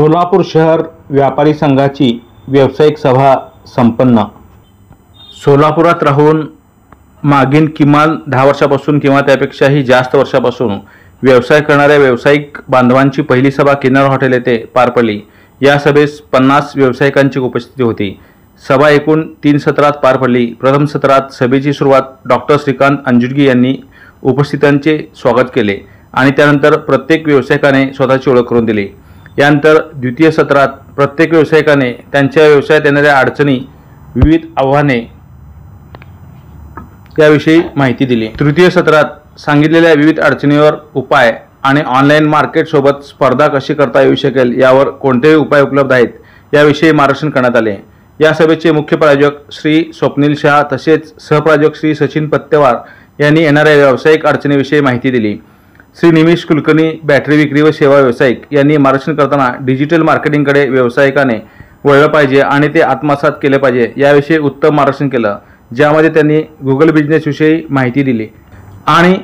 सोलापूर शहर व्यापारी संघाची व्यावसायिक सभा संपन्न। सोलापुरात राहून मागील किमान 10 वर्षापासून किंवा त्यापेक्षाही जास्त वर्षापासून व्यवसाय करणाऱ्या व्यावसायिक बांधवांची पहिली सभा किन्नर हॉटेल येथे पार पडली। या सभेस 50 व्यावसायिकांची उपस्थिती होती। सभा एकूण 3 सत्रात पार पडली। प्रथम सत्रात सभेची सुरुवात डॉक्टर श्रीकांत अंजुडगी यांनी उपस्थितांचे स्वागत केले आणि त्यानंतर प्रत्येक व्यावसायिकाने स्वतःची ओळख करून दिली। यानंतर द्वितीय सत्रात प्रत्येक व्यावसायिकाने त्यांच्या व्यवसायात येणाऱ्या अडचणी, विविध आव्हाने याविषयी माहिती दिली। तृतीय सत्रात सांगितलेल्या विविध अडचणींवर उपाय आणि ऑनलाईन मार्केट सोबत स्पर्धा कशी करता येऊ शकेल यावर कोणते उपाय उपलब्ध आहेत याविषयी मार्गदर्शन करण्यात आले। या सभेचे मुख्य प्रायोजक श्री स्वप्नील शाह तसेच सहप्रायोजक श्री सचिन पत्तेवार यांनी येणाऱ्या व्यावसायिक अडचणीविषयी माहिती दिली। श्री निमिष कुलकर्णी बॅटरी विक्री व सेवा व्यावसायिक यांनी मार्गदर्शन करताना डिजिटल मार्केटिंगकडे व्यावसायिकाने वळलं पाहिजे आणि ते आत्मसात केले पाहिजे याविषयी उत्तम मार्गदर्शन केलं, ज्यामध्ये त्यांनी गुगल बिझनेसविषयी माहिती दिली आणि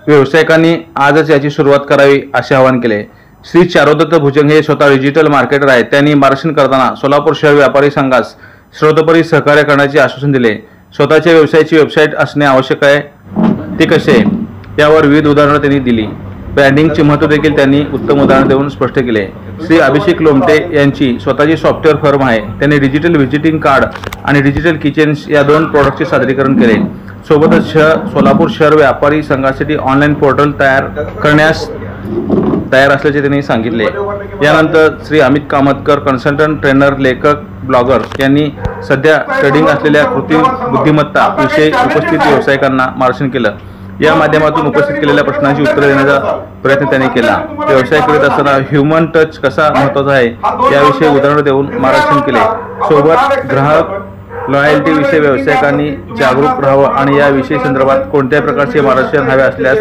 व्यावसायिकांनी आजच याची सुरुवात करावी असे आवाहन केले। श्री चारुदत्त भुजंग हे स्वतः डिजिटल मार्केटर आहेत। त्यांनी मार्गदर्शन करताना सोलापूर शहर व्यापारी संघास सर्वतोपरी सहकार्य करण्याचे आश्वासन दिले। स्वतःच्या व्यवसायाची वेबसाईट असणे आवश्यक आहे, ते कसे यावर विविध उदाहरणे त्यांनी दिली। ब्रँडिंगचे महत्त्व देखील त्यांनी उत्तम उदाहरण देऊन स्पष्ट केले। श्री अभिषेक लोमटे यांची स्वतःची सॉफ्टवेअर फर्म आहे। त्यांनी डिजिटल व्हिजिटिंग कार्ड आणि डिजिटल किचन्स या 2 प्रोडक्टचे सादरीकरण केले। सोबतच सोलापूर शहर व्यापारी संघासाठी ऑनलाईन पोर्टल करण्यास तयार असल्याचे त्यांनी सांगितले। यानंतर श्री अमित कामतकर कन्सल्टंट, ट्रेनर, लेखक, ब्लॉगर यांनी सध्या ट्रेडिंग असलेल्या कृत्रिम बुद्धिमत्ता विषयी उपस्थित व्यावसायिकांना मार्गदर्शन केलं। या माध्यमातून उपस्थित केलेल्या प्रश्नांची उत्तरे देण्याचा प्रयत्न त्यांनी केला। व्यवसाय करीत असताना ह्युमन टच कसा महत्त्वाचा आहे याविषयी उदाहरण देऊन मार्गदर्शन केले। सोबत ग्राहक लॉयल्टी विषयी व्यावसायिकांनी जागरूक राहावं आणि या विषयी संदर्भात कोणत्या प्रकारचे मार्गदर्शन हवे असल्यास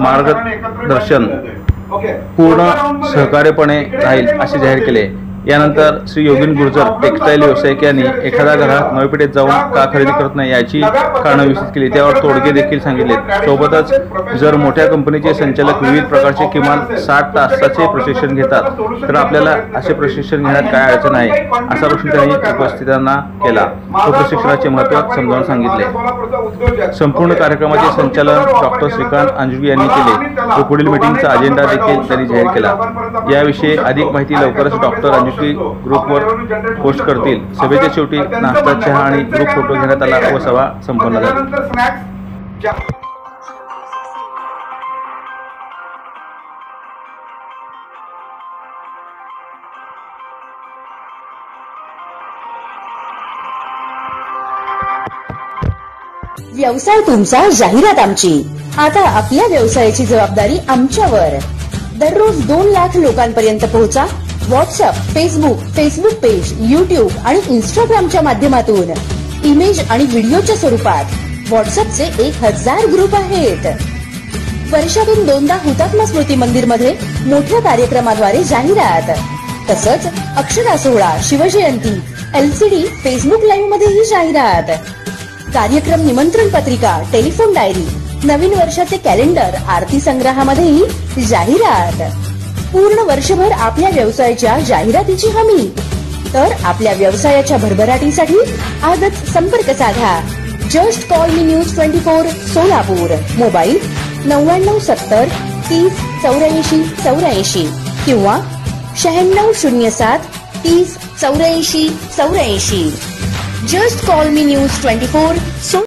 मार्गदर्शन पूर्ण सहकार्यपणे राहील असे जाहीर केले। यानंतर श्री योगीन गुर्जर टेक्सटाईल व्यावसायिक यांनी एखादा ग्राहक नवी पेठेत जाऊन का खरेदी करत नाही याची कारणं विशद केली, त्यावर तोडगे देखील सांगितले। सोबतच जर मोठ्या कंपनीचे संचालक विविध प्रकारचे किमान 60 तासाचे प्रशिक्षण घेतात तर आपल्याला असे प्रशिक्षण घेण्यात काय अडचण आहे असा प्रश्न त्यांनी उपस्थितांना केला। तो प्रशिक्षणाचे महत्त्व समजावून सांगितले। संपूर्ण कार्यक्रमाचे संचालन डॉक्टर श्रीकांत अंजुडगी यांनी केले व पुढील मीटिंगचा अजेंडा देखील त्यांनी जाहीर केला। याविषयी अधिक माहिती लवकरच डॉक्टर ग्रुपवर पोस्ट करतील। सभेच्या शेवटी नाश्ता, चहा आणि ग्रुप फोटो घेण्यात आला व सभा संपन्न झाली। व्यवसाय तुमचा, जाहिरात आमची। आता आपल्या व्यवसायाची जबाबदारी आमच्यावर। दररोज 2 लाख लोकांपर्यंत पोहोचा। व्हॉट्सअप, फेसबुक पेज, यूट्यूब आणि इंस्टाग्रामच्या माध्यमातून इमेज आणि व्हिडिओच्या स्वरूपात व्हॉट्सअपचे 1000 ग्रुप आहेत। वर्षातून 2दा हुतात्मा स्मृती मंदिर मध्ये मोठ्या कार्यक्रमाद्वारे जाहिरात, तसंच अक्षरा सोहळा, शिवजयंती, LCD, फेसबुक लाईव्ह मध्येही जाहिरात, कार्यक्रम निमंत्रण पत्रिका, टेलिफोन डायरी, नवीन वर्षाचे कॅलेंडर, आरती संग्रहामध्येही जाहिरात। पूर्ण वर्षभर आपल्या व्यवसायाच्या जाहिरातीची हमी। तर आपल्या व्यवसायाच्या भरभराटीसाठी आजच संपर्क साधा। जस्ट कॉल मी न्यूज 24 सोलापूर। मोबाईल 9970 30 84 84 किंवा 9607 30 84 84। जस्ट कॉल मी न्यूज 24